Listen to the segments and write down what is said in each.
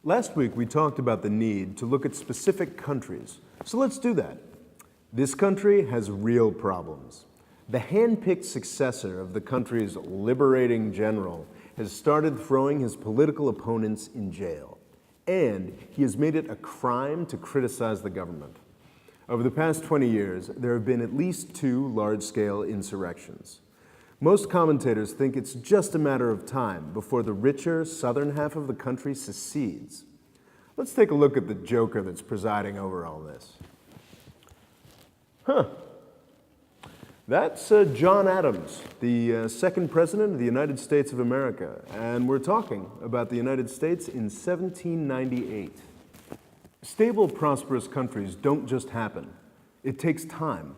Last week, we talked about the need to look at specific countries. So let's do that. This country has real problems. The hand-picked successor of the country's liberating general has started throwing his political opponents in jail. And he has made it a crime to criticize the government. Over the past 20 years, there have been at least 2 large-scale insurrections. Most commentators think it's just a matter of time before the richer southern half of the country secedes. Let's take a look at the joker that's presiding over all this. That's John Adams, the second president of the United States of America, and we're talking about the United States in 1798. Stable, prosperous countries don't just happen. It takes time.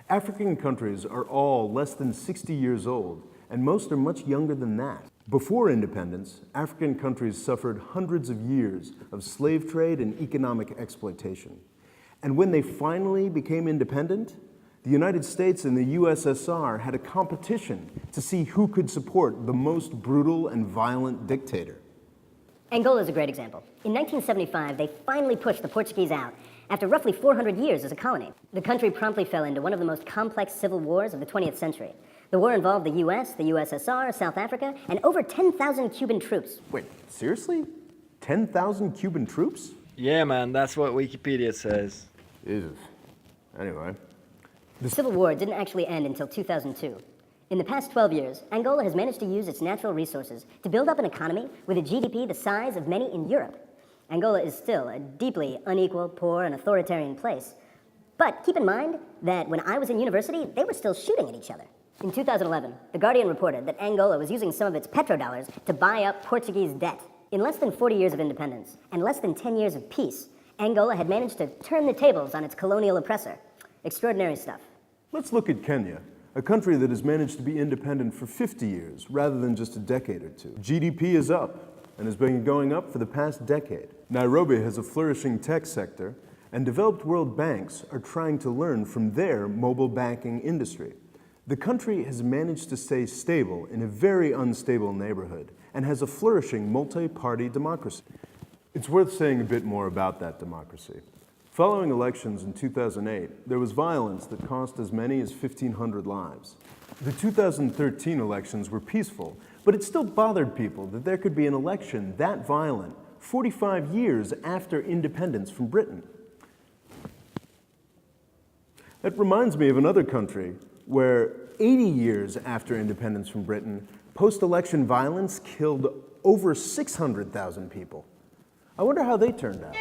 African countries are all less than 60 years old, and most are much younger than that. Before independence, African countries suffered hundreds of years of slave trade and economic exploitation. And when they finally became independent, the United States and the USSR had a competition to see who could support the most brutal and violent dictator. Angola is a great example. In 1975, they finally pushed the Portuguese out after roughly 400 years as a colony. The country promptly fell into one of the most complex civil wars of the 20th century. The war involved the US, the USSR, South Africa, and over 10,000 Cuban troops. Wait, seriously? 10,000 Cuban troops? Yeah, man, that's what Wikipedia says. Jesus. Anyway. The Civil War didn't actually end until 2002. In the past 12 years, Angola has managed to use its natural resources to build up an economy with a GDP the size of many in Europe. Angola is still a deeply unequal, poor, and authoritarian place. But keep in mind that when I was in university, they were still shooting at each other. In 2011, The Guardian reported that Angola was using some of its petrodollars to buy up Portuguese debt. In less than 40 years of independence and less than 10 years of peace, Angola had managed to turn the tables on its colonial oppressor. Extraordinary stuff. Let's look at Kenya, a country that has managed to be independent for 50 years rather than just a decade or two. GDP is up and has been going up for the past decade. Nairobi has a flourishing tech sector, and developed world banks are trying to learn from their mobile banking industry. The country has managed to stay stable in a very unstable neighborhood and has a flourishing multi-party democracy. It's worth saying a bit more about that democracy. Following elections in 2008, there was violence that cost as many as 1,500 lives. The 2013 elections were peaceful, but it still bothered people that there could be an election that violent 45 years after independence from Britain. That reminds me of another country where 80 years after independence from Britain, post-election violence killed over 600,000 people. I wonder how they turned out.